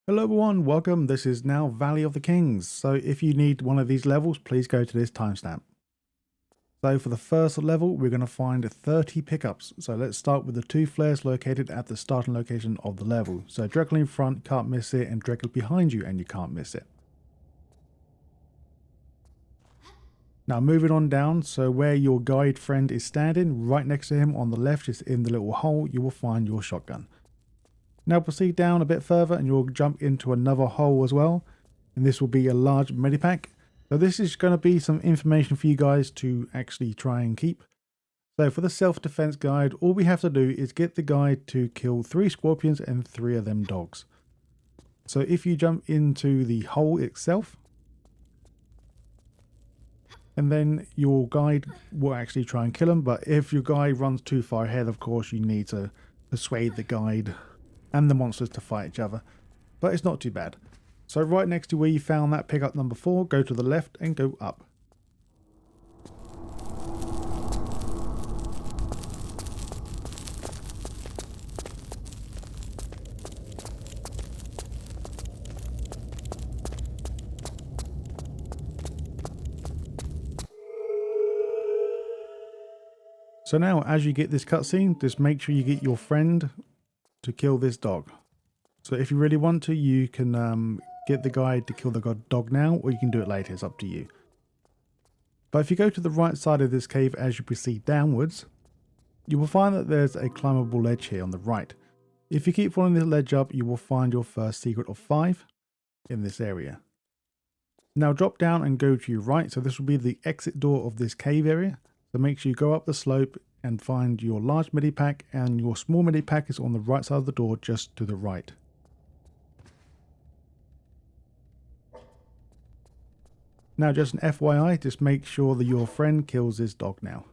Hello everyone, welcome. This is now Valley of the Kings. So if you need one of these levels, please go to this timestamp. So for the first level, we're going to find 30 pickups. So let's start with the two flares located at the starting location of the level. So directly in front, can't miss it, and directly behind you, and you can't miss it. Now moving on down, so where your guide friend is standing, right next to him on the left, just in the little hole, you will find your shotgun. Now proceed down a bit further and you'll jump into another hole as well. And this will be a large medipack. So this is going to be some information for you guys to actually try and keep. So for the self-defense guide, all we have to do is get the guide to kill 3 scorpions and 3 of them dogs. So if you jump into the hole itself, and then your guide will actually try and kill them. But if your guide runs too far ahead, of course, you need to persuade the guide and the monsters to fight each other. But it's not too bad. So right next to where you found that pickup number 4, go to the left and go up. So now as you get this cutscene, just make sure you get your friend to kill this dog. So if you really want to, you can get the guide to kill the dog now, or you can do it later, it's up to you. But if you go to the right side of this cave as you proceed downwards, you will find that there's a climbable ledge here on the right. If you keep following the ledge up, you will find your first secret of 5 in this area. Now drop down and go to your right, so this will be the exit door of this cave area. So make sure you go up the slope and find your large medipack, and your small medipack is on the right side of the door just to the right. Now just an FYI, just make sure that your friend kills this dog now.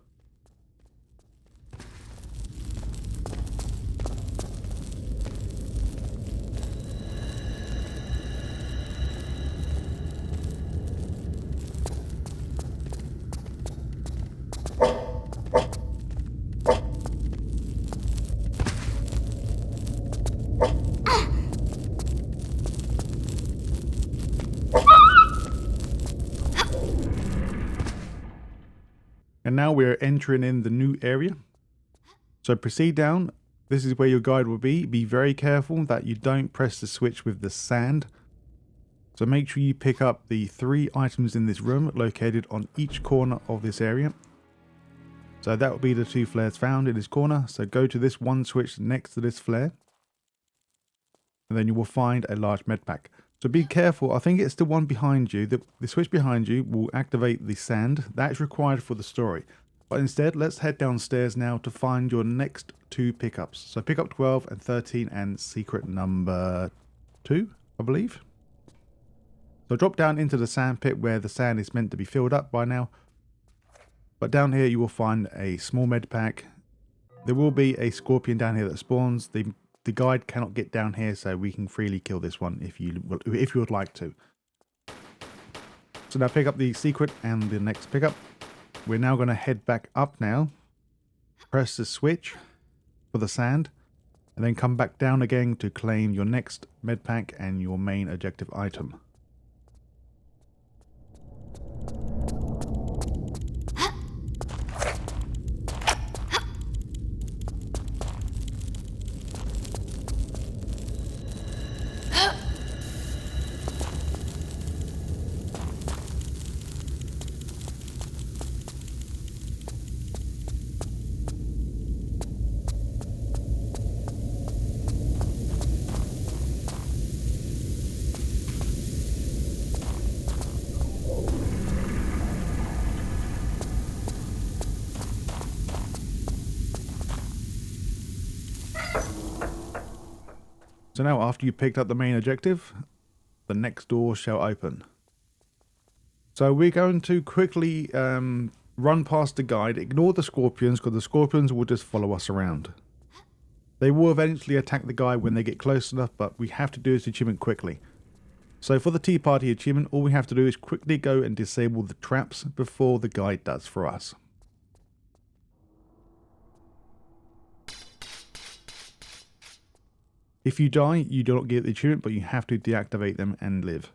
And now we're entering in the new area. So proceed down. This is where your guide will be. Be very careful that you don't press the switch with the sand. So make sure you pick up the 3 items in this room located on each corner of this area. So that will be the 2 flares found in this corner. So go to this one switch next to this flare. And then you will find a large med pack. So be careful, I think it's the one behind you, the switch behind you will activate the sand. That's required for the story. But instead, let's head downstairs now to find your next 2 pickups. So pickup 12 and 13 and secret number 2, I believe. So drop down into the sand pit where the sand is meant to be filled up by now. But down here you will find a small med pack. There will be a scorpion down here that spawns. The guide cannot get down here, so we can freely kill this one if you would like to. So now pick up the secret and the next pickup. We're now going to head back up now. Press the switch for the sand, and then come back down again to claim your next med pack and your main objective item. So now after you picked up the main objective, the next door shall open. So we're going to quickly run past the guide, ignore the scorpions because the scorpions will just follow us around. They will eventually attack the guide when they get close enough, but we have to do this achievement quickly. So for the Tea Party achievement, all we have to do is quickly go and disable the traps before the guide does for us. If you die, you do not get the achievement, but you have to deactivate them and live.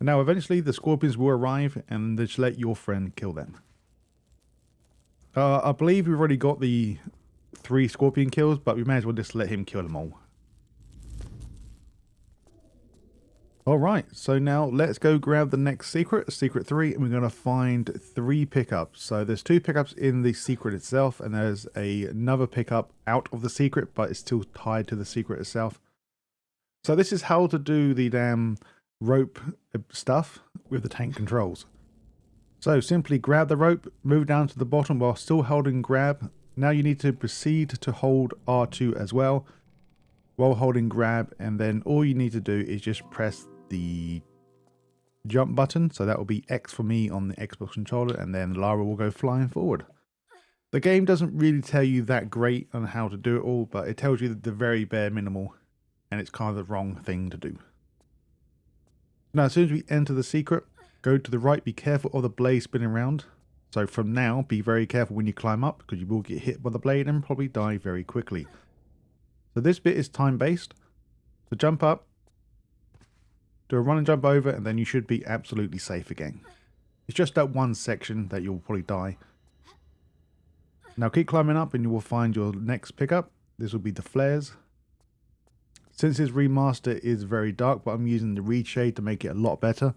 Now, eventually, the scorpions will arrive, and just let your friend kill them. I believe we've already got the 3 scorpion kills, but we may as well just let him kill them all. Alright, so now let's go grab the next secret, secret 3, and we're going to find 3 pickups. So there's 2 pickups in the secret itself, and there's another pickup out of the secret, but it's still tied to the secret itself. So this is how to do the damn rope stuff with the tank controls. So simply grab the rope, move down to the bottom while still holding grab. Now you need to proceed to hold R2 as well while holding grab, and then all you need to do is just press the jump button. So that will be X for me on the Xbox controller, and then Lara will go flying forward. The game doesn't really tell you that great on how to do it all, but it tells you the very bare minimal, and it's kind of the wrong thing to do. Now as soon as we enter the secret, go to the right, be careful of the blade spinning around. So from now, be very careful when you climb up, because you will get hit by the blade and probably die very quickly. So this bit is time based. So jump up, do a run and jump over, and then you should be absolutely safe again. It's just that one section that you'll probably die. Now keep climbing up and you will find your next pickup. This will be the flares. Since this remaster is very dark, but I'm using the reed shade to make it a lot better.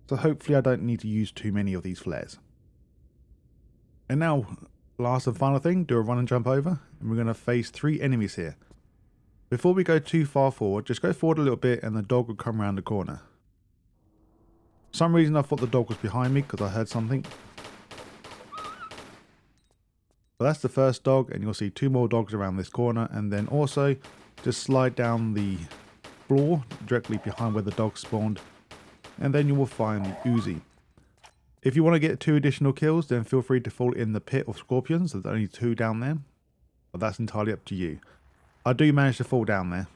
So hopefully I don't need to use too many of these flares. And now, last and final thing, do a run and jump over, and we're going to face 3 enemies here. Before we go too far forward, just go forward a little bit and the dog will come around the corner. For some reason I thought the dog was behind me because I heard something. But that's the first dog, and you'll see 2 more dogs around this corner, and then also just slide down the floor directly behind where the dog spawned, and then you will find the Uzi. If you want to get 2 additional kills, then feel free to fall in the pit of scorpions. There's only 2 down there, but that's entirely up to you. I do manage to fall down there.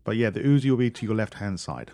But yeah, the Uzi will be to your left hand side.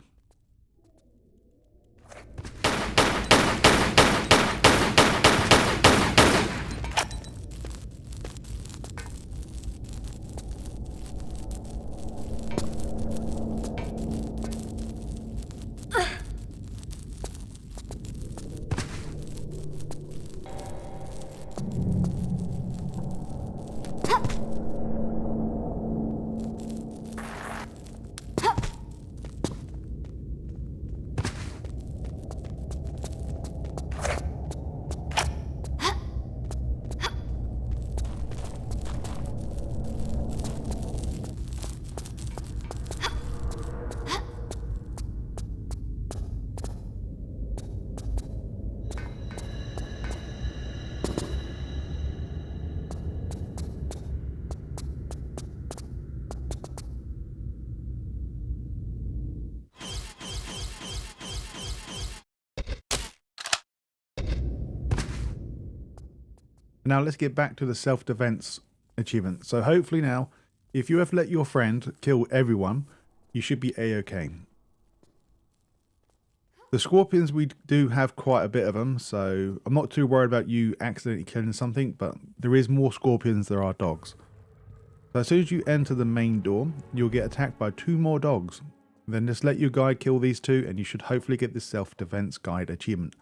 Now let's get back to the self-defense achievement. So hopefully now, if you have let your friend kill everyone, you should be a-okay. The scorpions, we do have quite a bit of them, so I'm not too worried about you accidentally killing something, but there is more scorpions than there are dogs. So as soon as you enter the main door, you'll get attacked by 2 more dogs. Then just let your guide kill these 2, and you should hopefully get the self-defense guide achievement.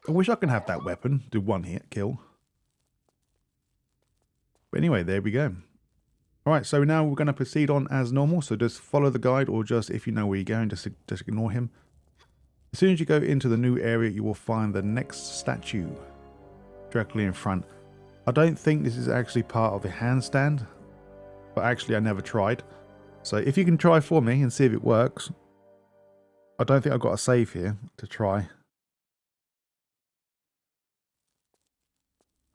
I wish I could have that weapon, do 1 hit kill. But anyway, there we go. Alright, so now we're going to proceed on as normal, so just follow the guide, or just, if you know where you're going, just ignore him. As soon as you go into the new area, you will find the next statue directly in front. I don't think this is actually part of the handstand, but actually I never tried. So if you can try for me and see if it works. I don't think I've got a save here to try.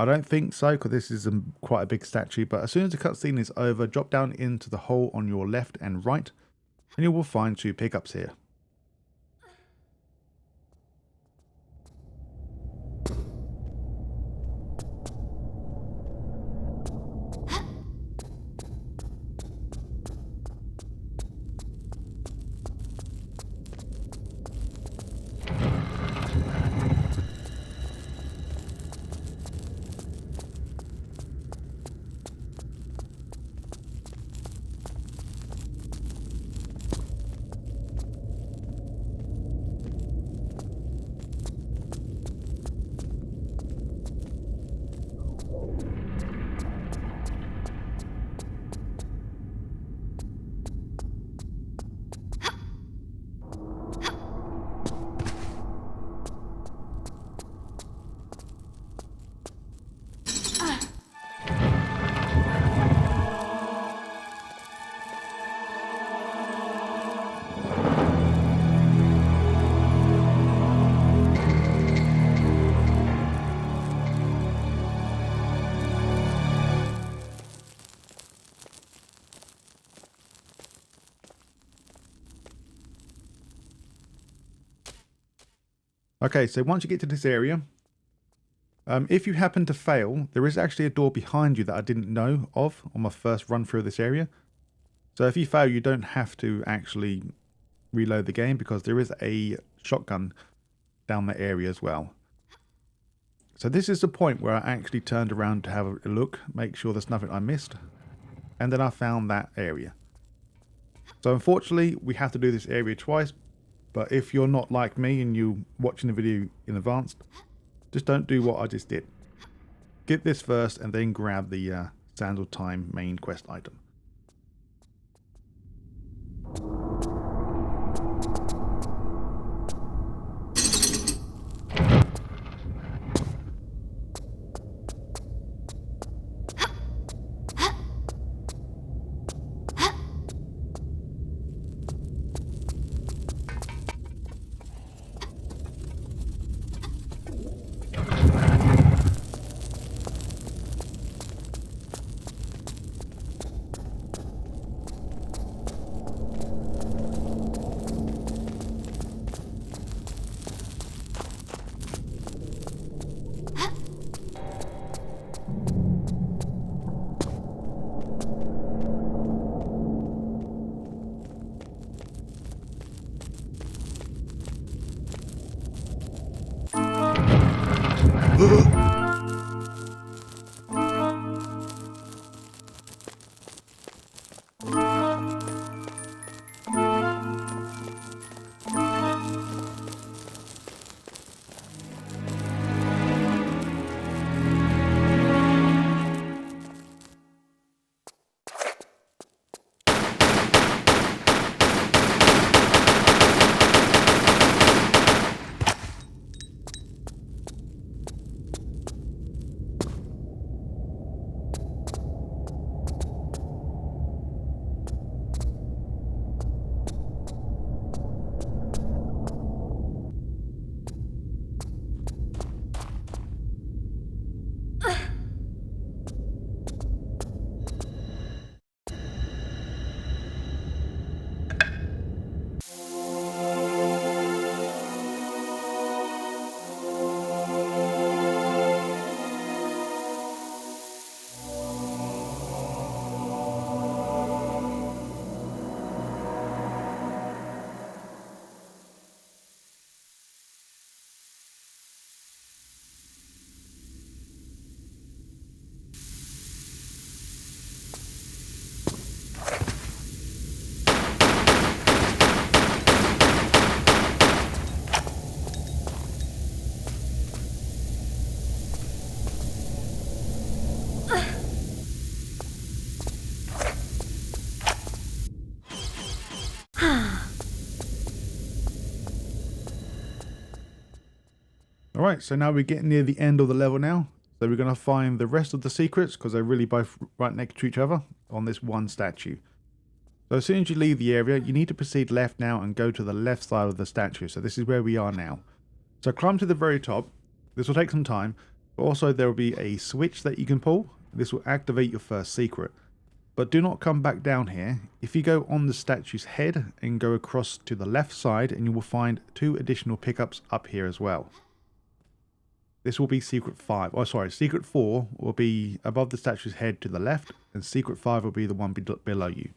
I don't think so, because this is quite a big statue, but as soon as the cutscene is over, drop down into the hole on your left and right, and you will find 2 pickups here. Okay, so once you get to this area, if you happen to fail, there is actually a door behind you that I didn't know of on my first run through this area. So if you fail, you don't have to actually reload the game because there is a shotgun down that area as well. So this is the point where I actually turned around to have a look, make sure there's nothing I missed, and then I found that area. So unfortunately, we have to do this area twice, but if you're not like me and you're watching the video in advance, just don't do what I just did. Get this first and then grab the Sands of Time main quest item. Alright, so now we're getting near the end of the level now. So we're going to find the rest of the secrets because they're really both right next to each other on this one statue. So as soon as you leave the area, you need to proceed left now and go to the left side of the statue. So this is where we are now. So climb to the very top. This will take some time, but also there will be a switch that you can pull. This will activate your first secret. But do not come back down here. If you go on the statue's head and go across to the left side, and you will find 2 additional pickups up here as well. This will be secret 5. Oh, sorry, secret 4 will be above the statue's head to the left, and secret 5 will be the one below you.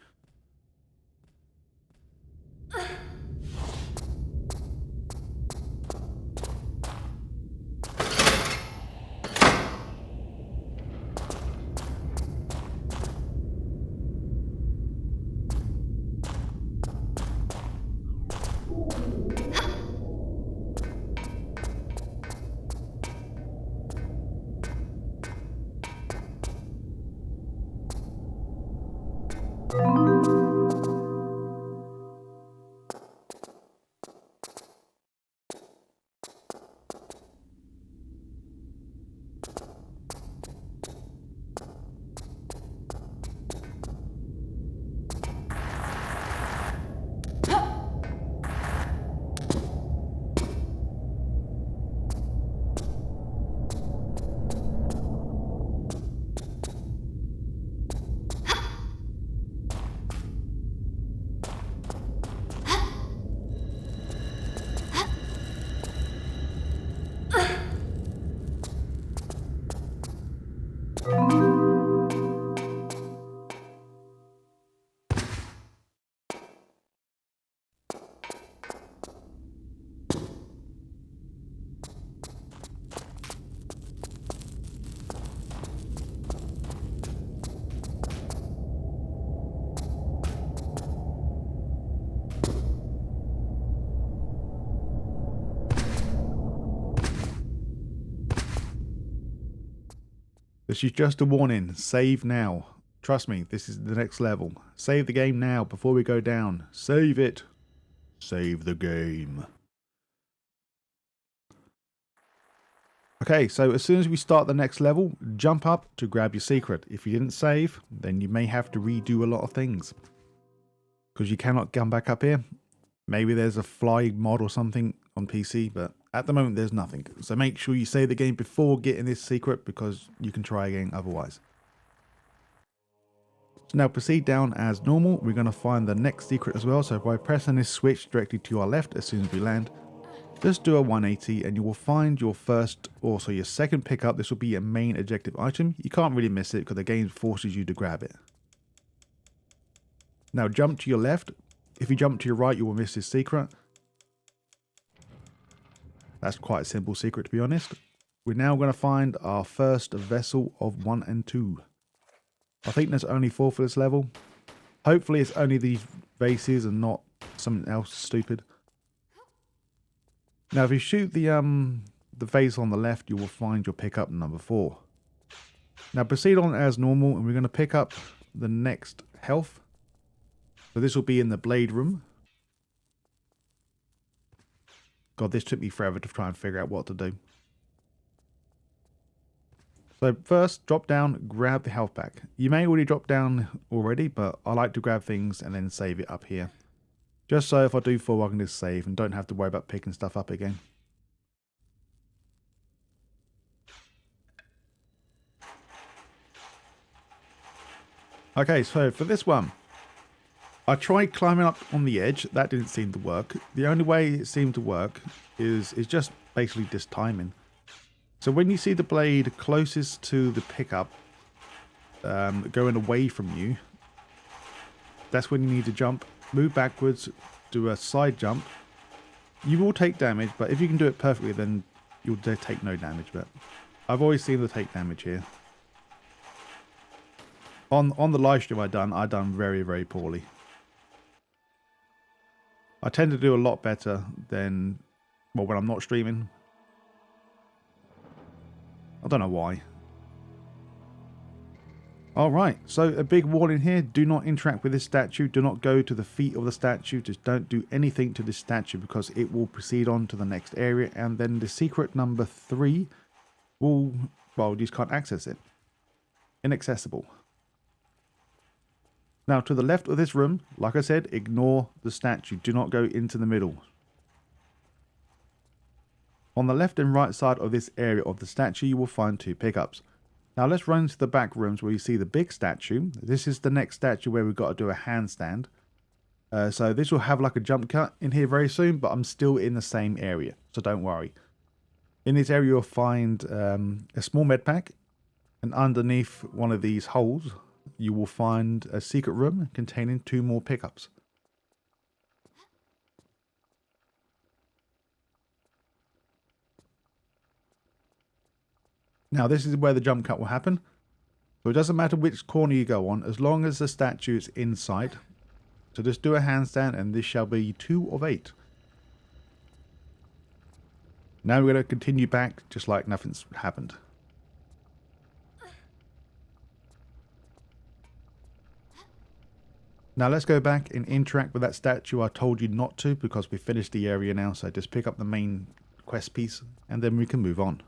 This is just a warning. Save now. Trust me, this is the next level. Save the game now before we go down. Save it. Save the game. Okay, so as soon as we start the next level, jump up to grab your secret. If you didn't save, then you may have to redo a lot of things. Because you cannot come back up here. Maybe there's a fly mod or something on PC, but at the moment there's nothing. So make sure you save the game before getting this secret, because you can try again otherwise. So now proceed down as normal. We're going to find the next secret as well. So by pressing this switch directly to our left as soon as we land, just do a 180 and you will find your first, also your second pickup. This will be a main objective item. You can't really miss it because the game forces you to grab it. Now jump to your left. If you jump to your right, you will miss this secret. That's quite a simple secret, to be honest. We're now going to find our first vessel of 1 and 2. I think there's only 4 for this level. Hopefully it's only these vases and not something else stupid. Now if you shoot the vase on the left, you will find your pickup number 4. Now proceed on as normal and we're going to pick up the next health. So this will be in the blade room. God, this took me forever to try and figure out what to do. So first, drop down, grab the health pack. You may already drop down already, but I like to grab things and then save it up here. Just so if I do fall, I can just save and don't have to worry about picking stuff up again. Okay, so for this one, I tried climbing up on the edge. That didn't seem to work. The only way it seemed to work is just basically just timing. So when you see the blade closest to the pickup going away from you, that's when you need to jump, move backwards, do a side jump. You will take damage, but if you can do it perfectly, then you'll take no damage. But I've always seen the take damage here. On the live stream I done very, very poorly. I tend to do a lot better than, well, when I'm not streaming. I don't know why. Alright, so a big warning here. Do not interact with this statue. Do not go to the feet of the statue. Just don't do anything to this statue because it will proceed on to the next area. And then the secret number 3 will, well, you just can't access it. Inaccessible. Now to the left of this room, like I said, ignore the statue. Do not go into the middle. On the left and right side of this area of the statue, you will find 2 pickups. Now let's run to the back rooms where you see the big statue. This is the next statue where we've got to do a handstand. So this will have like a jump cut in here very soon, but I'm still in the same area, so don't worry. In this area you'll find a small med pack, and underneath one of these holes you will find a secret room containing 2 more pickups. Now this is where the jump cut will happen. So it doesn't matter which corner you go on, as long as the statue is in sight. So just do a handstand and this shall be 2 of 8. Now we're going to continue back just like nothing's happened. Now let's go back and interact with that statue I told you not to, because we finished the area now. So just pick up the main quest piece and then we can move on.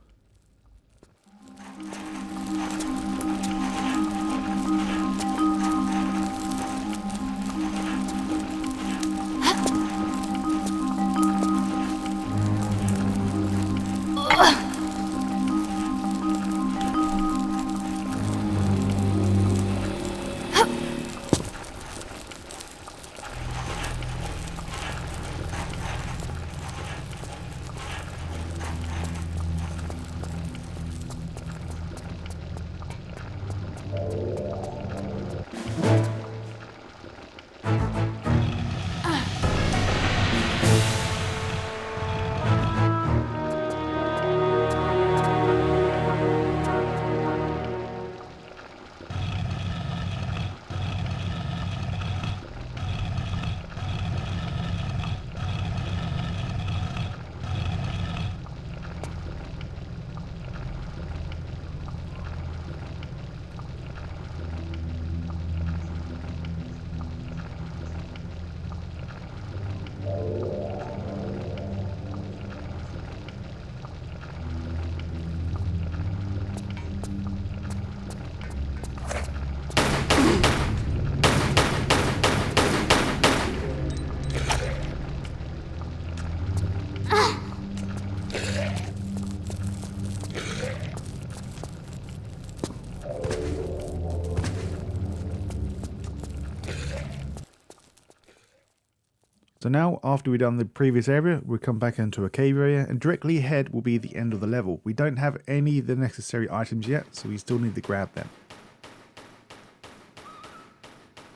So now, after we've done the previous area, we'll come back into a cave area, and directly ahead will be the end of the level. We don't have any of the necessary items yet, so we still need to grab them.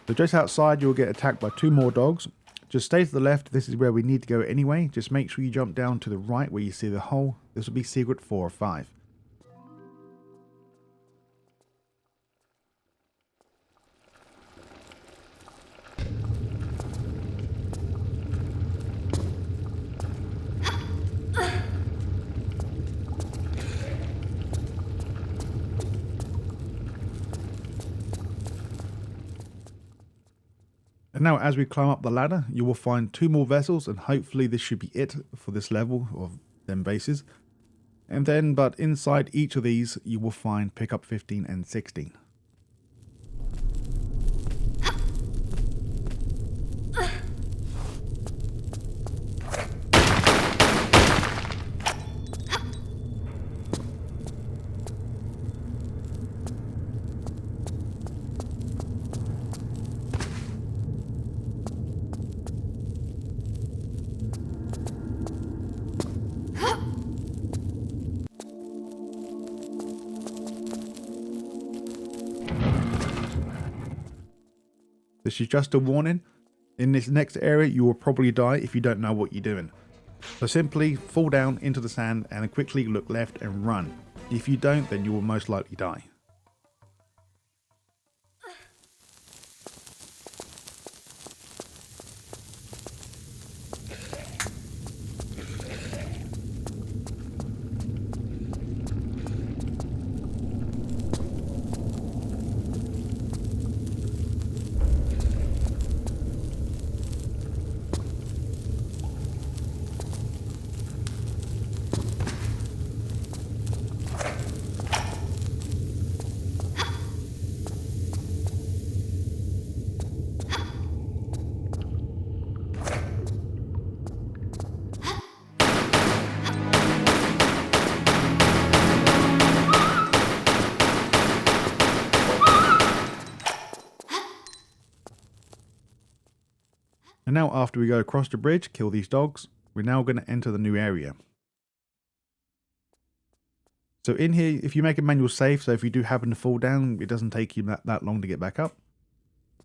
So just outside, you'll get attacked by 2 more dogs. Just stay to the left, this is where we need to go anyway. Just make sure you jump down to the right where you see the hole. This will be secret 4 or 5. And now as we climb up the ladder, you will find 2 more vessels, and hopefully this should be it for this level of them bases. And then, but inside each of these, you will find pickup 15 and 16. This is just a warning. In this next area, you will probably die if you don't know what you're doing. So simply fall down into the sand and quickly look left and run. If you don't, then you will most likely die. And now after we go across the bridge, kill these dogs, we're now going to enter the new area. So in here, if you make a manual save, so if you do happen to fall down, it doesn't take you that long to get back up.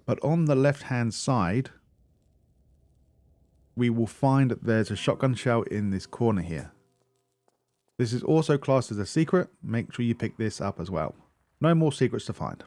But on the left hand side, we will find that there's a shotgun shell in this corner here. This is also classed as a secret. Make sure you pick this up as well. No more secrets to find.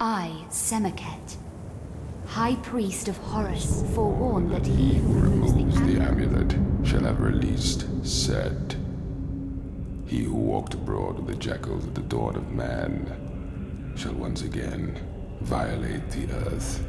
I, Semaket, High Priest of Horus, forewarn that he who removes the amulet shall have released Seth. He who walked abroad with the jackals at the dawn of man shall once again violate the earth.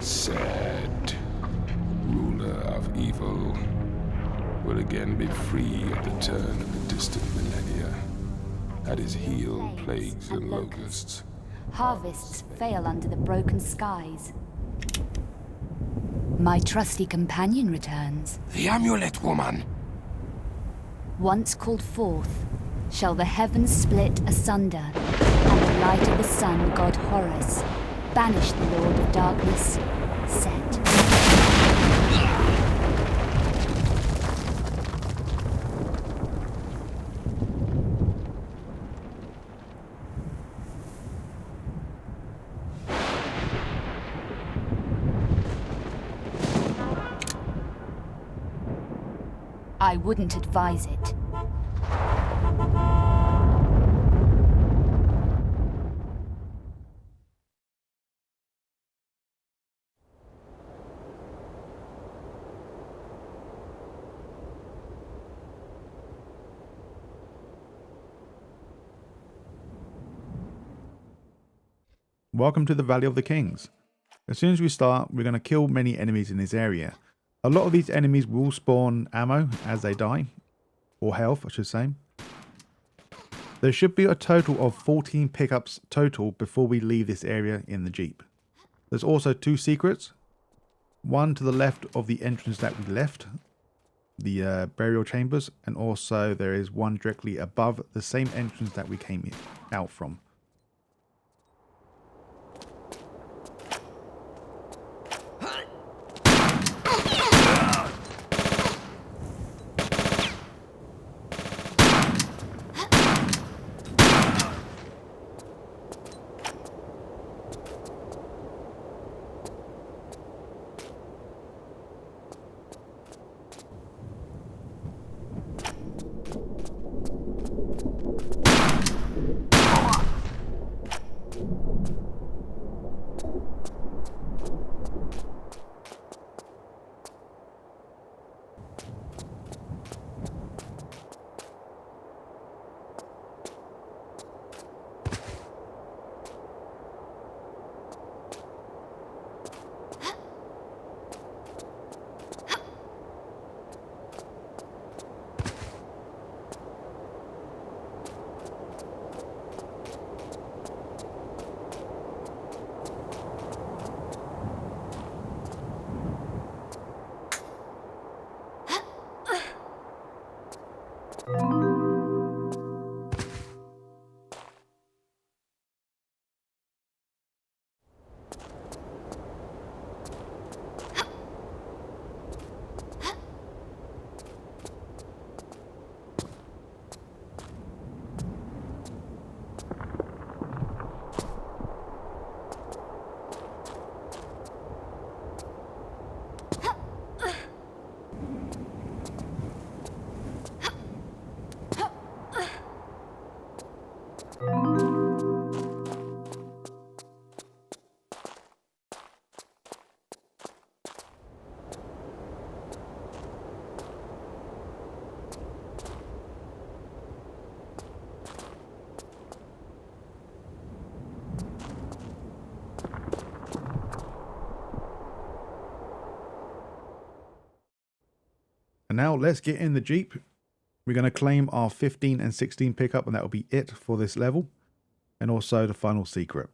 Seth, ruler of evil, will again be free at the turn of the distant millennia. At his heel, plagues and locusts. Harvests fail under the broken skies. My trusty companion returns. The amulet, woman! Once called forth, shall the heavens split asunder, and the light of the sun, god Horus, banish the Lord of Darkness, Set. I wouldn't advise it. Welcome to the Valley of the Kings. As soon as we start, we're going to kill many enemies in this area. A lot of these enemies will spawn ammo as they die, or health I should say. There should be a total of 14 pickups total before we leave this area in the Jeep. There's also 2 secrets, one to the left of the entrance that we left, the burial chambers, and also there is one directly above the same entrance that we came out from. And now let's get in the Jeep. We're going to claim our 15 and 16 pickup, and that will be it for this level. And also the final secret.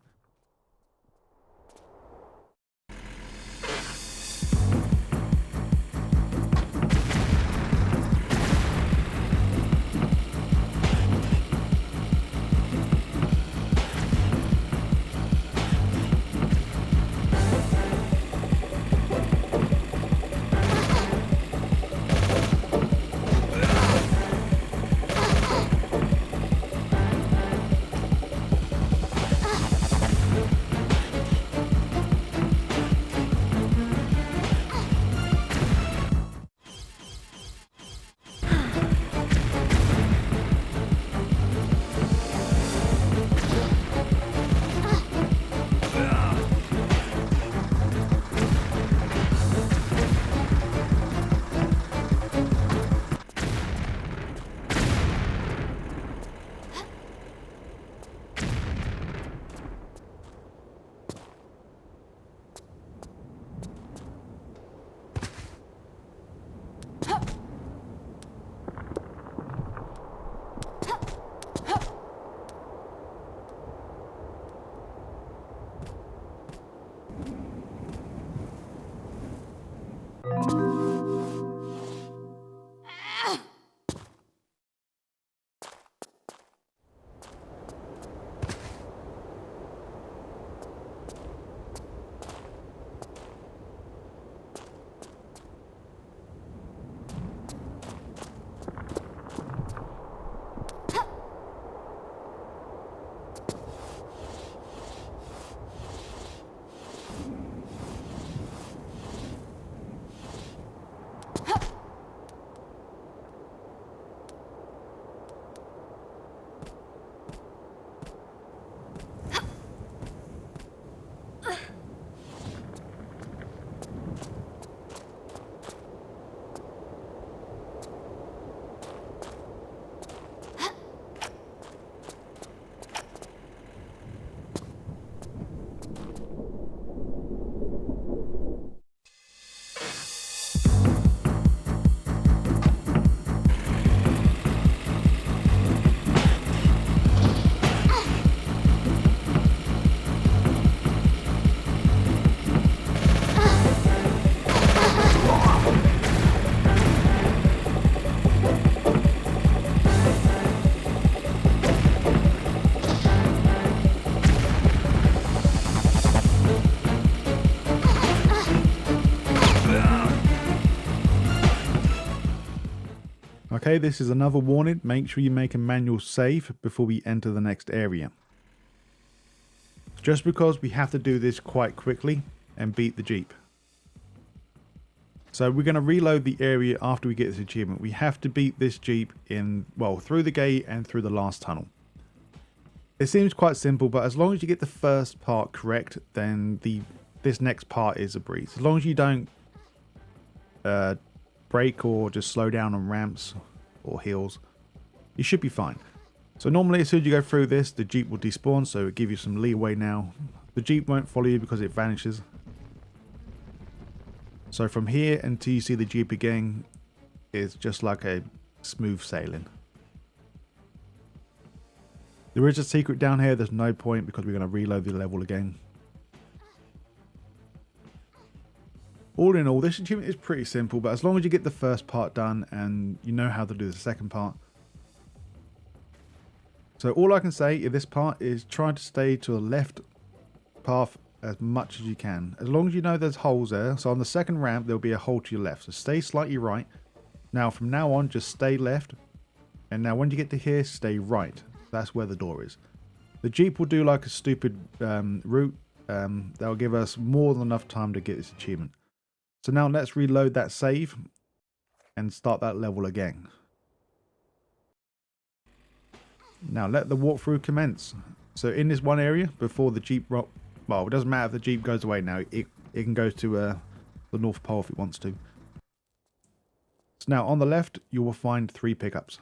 Okay, this is another warning. Make sure you make a manual save before we enter the next area. Just because we have to do this quite quickly and beat the Jeep. So we're going to reload the area after we get this achievement. We have to beat this Jeep in, well, through the gate and through the last tunnel. It seems quite simple, but as long as you get the first part correct, then this next part is a breeze. As long as you don't brake or just slow down on ramps or hills, you should be fine. So normally as soon as you go through this, the Jeep will despawn, so it'll give you some leeway now. The Jeep won't follow you because it vanishes. So from here until you see the Jeep again, it's just like a smooth sailing. There is a secret down here. There's no point because we're going to reload the level again. All in all, this achievement is pretty simple, but as long as you get the first part done and you know how to do the second part. So all I can say in this part is try to stay to the left path as much as you can. As long as you know there's holes there. So on the second ramp, there'll be a hole to your left. So stay slightly right. Now from now on, just stay left. And now when you get to here, stay right. That's where the door is. The Jeep will do like a stupid route. That'll give us more than enough time to get this achievement. So now let's reload that save and start that level again. Now let the walkthrough commence. So in this one area, before the Jeep, well, it doesn't matter if the Jeep goes away now. It can go to the North Pole if it wants to. So now on the left, you will find 3 pickups.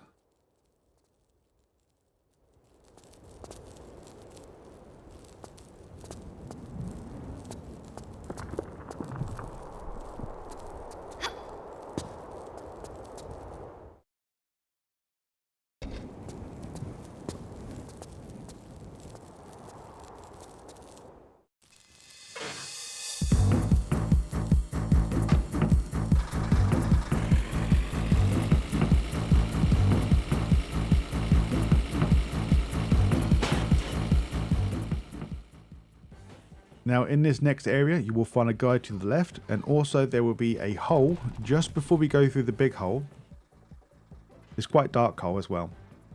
Now in this next area you will find a guide to the left, and also there will be a hole just before we go through the big hole. It's quite dark hole as well.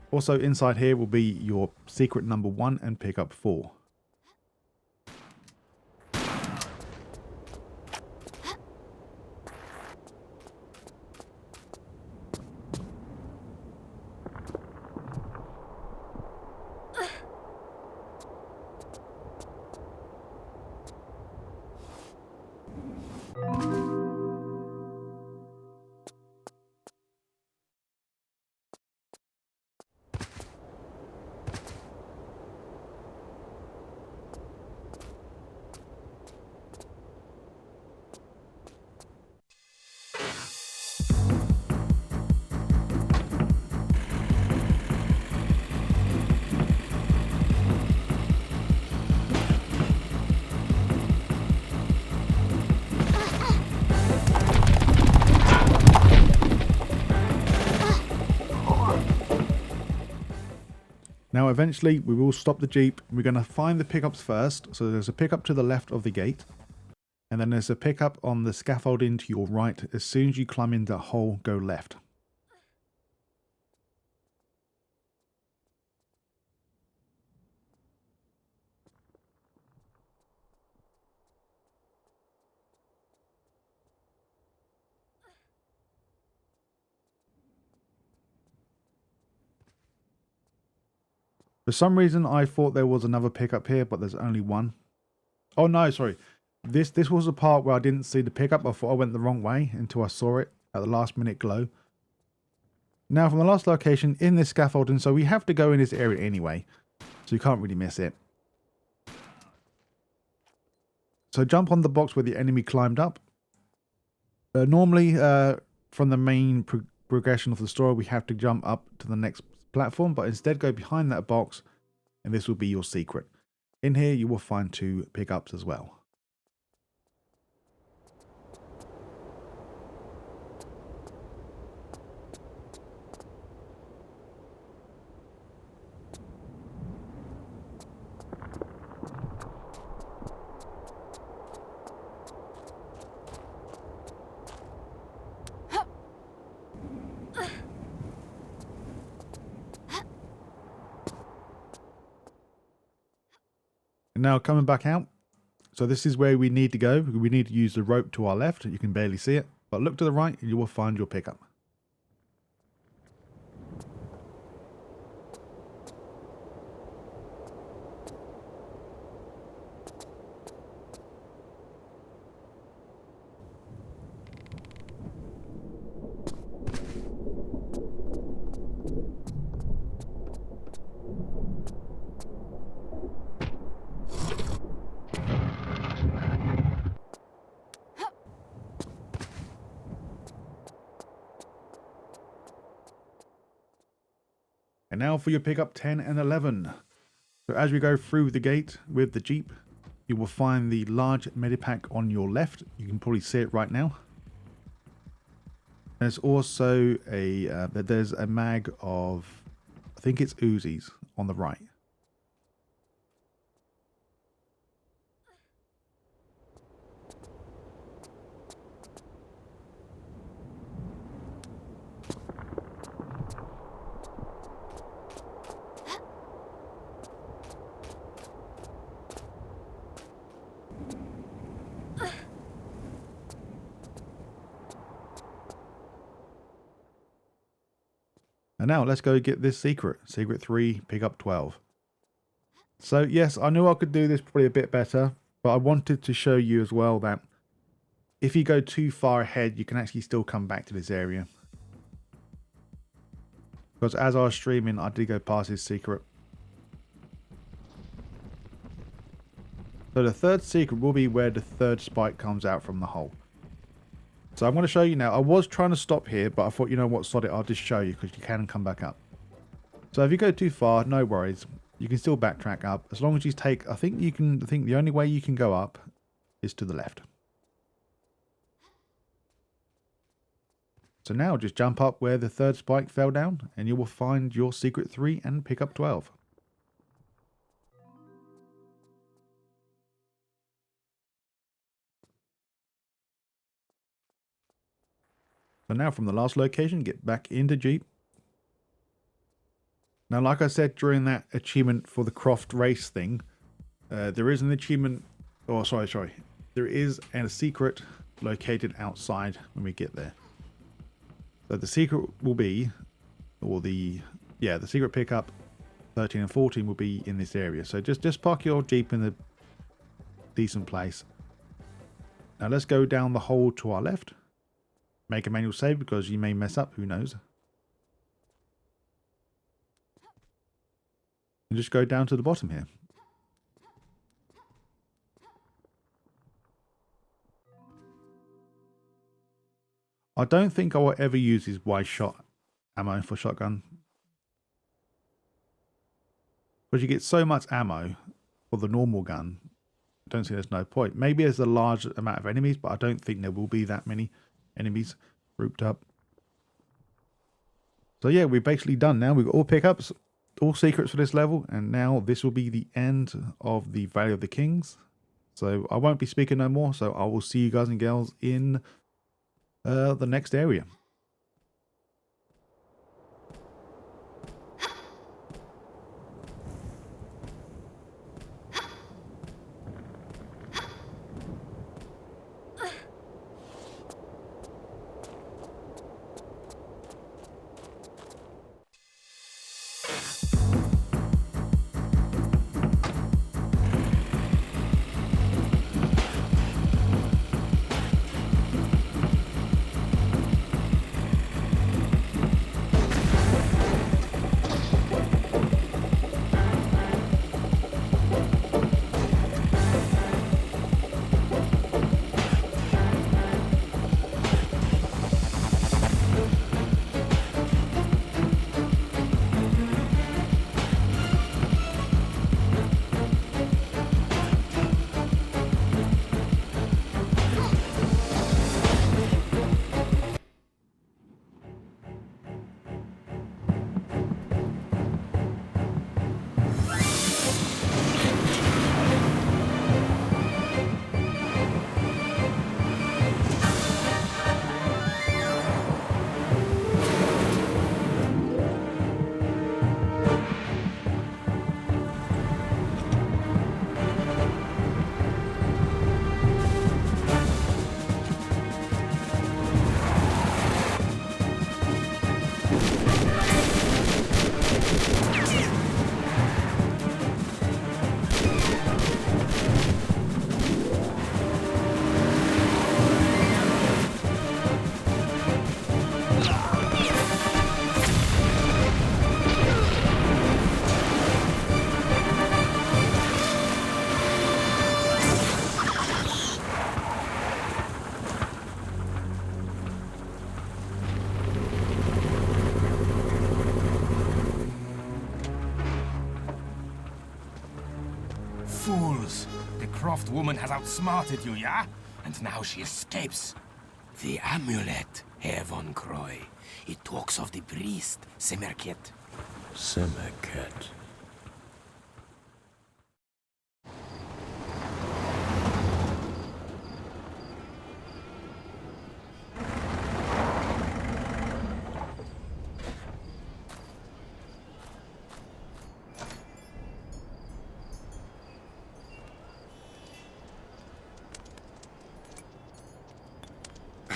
Also inside here will be your secret number 1 and pickup 4. Now eventually we will stop the Jeep. We're going to find the pickups first. So there's a pickup to the left of the gate. And then there's a pickup on the scaffolding to your right. As soon as you climb in that hole, go left. For some reason I thought there was another pickup here, but there's only one. Oh no, sorry. This was the part where I didn't see the pickup. I thought I went the wrong way until I saw it at the last minute glow. Now from the last location in this scaffolding, so we have to go in this area anyway, so you can't really miss it. So jump on the box where the enemy climbed up. Normally from the main progression of the story we have to jump up to the next platform, but instead go behind that box and this will be your secret. In here you will find 2 pickups as well. Now coming back out, so this is where we need to go. We need to use the rope to our left. You can barely see it, but look to the right and you will find your pickup. And now for your pickup 10 and 11. So as we go through the gate with the Jeep, you will find the large medipack on your left. You can probably see it right now. There's also there's a mag of, I think it's Uzis on the right. And now let's go get this secret. Secret 3, pick up 12. So yes, I knew I could do this probably a bit better, but I wanted to show you as well that if you go too far ahead, you can actually still come back to this area. Because as I was streaming, I did go past this secret. So the third secret will be where the third spike comes out from the hole. So I'm going to show you now. I was trying to stop here, but I thought, you know what, sod it, I'll just show you because you can come back up. So if you go too far, no worries. You can still backtrack up. As long as you take, I think the only way you can go up is to the left. So now just jump up where the third spike fell down and you will find your secret 3 and pick up 12. So now from the last location, get back into Jeep. Now, like I said during that achievement for the Croft race thing, there is an achievement, oh, sorry. There is a secret located outside when we get there. So the secret will be, or the secret pickup 13 and 14 will be in this area. So just park your Jeep in a decent place. Now let's go down the hole to our left. Make a manual save because you may mess up, who knows. And just go down to the bottom here. I don't think I will ever use his wide shot ammo for shotgun. Because you get so much ammo for the normal gun. I don't see there's no point. Maybe there's a large amount of enemies, but I don't think there will be that many enemies grouped up. So yeah, we're basically done now. We've got all pickups, all secrets for this level, and now this will be the end of the Valley of the Kings. So I won't be speaking no more, so I will see you guys and girls in the next area. Fools! The Croft woman has outsmarted you, yeah? And now she escapes. The amulet, Herr von Croy. It talks of the priest, Semerket. Semerket.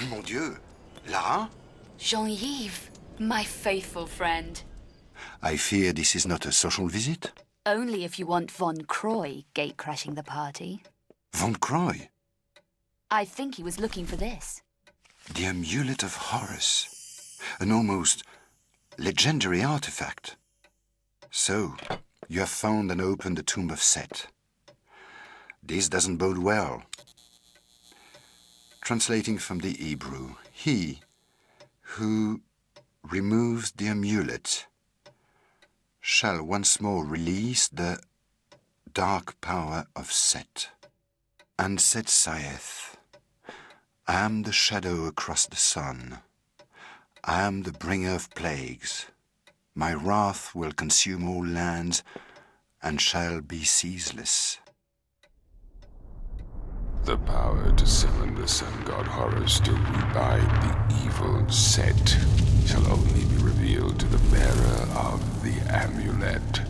Mon Dieu, Lara? Jean-Yves, my faithful friend. I fear this is not a social visit. Only if you want Von Croy gate-crashing the party. Von Croy? I think he was looking for this. The Amulet of Horus. An almost legendary artifact. So, you have found and opened the Tomb of Seth. This doesn't bode well. Translating from the Hebrew, he who removes the amulet shall once more release the dark power of Seth. And Seth saith, I am the shadow across the sun. I am the bringer of plagues. My wrath will consume all lands and shall be ceaseless. The power to summon the sun god Horus to rebind the evil Set shall only be revealed to the bearer of the amulet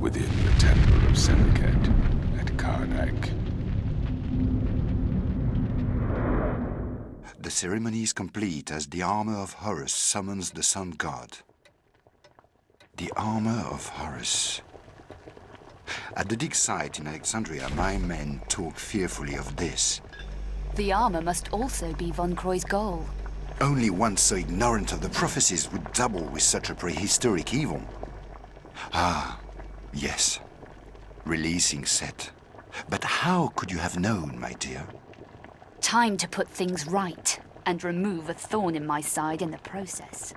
within the Temple of Semiket at Karnak. The ceremony is complete as the armor of Horus summons the sun god. The armor of Horus. At the dig site in Alexandria, my men talk fearfully of this. The armor must also be Von Croy's goal. Only one so ignorant of the prophecies would dabble with such a prehistoric evil. Ah, yes. Releasing Set. But how could you have known, my dear? Time to put things right and remove a thorn in my side in the process.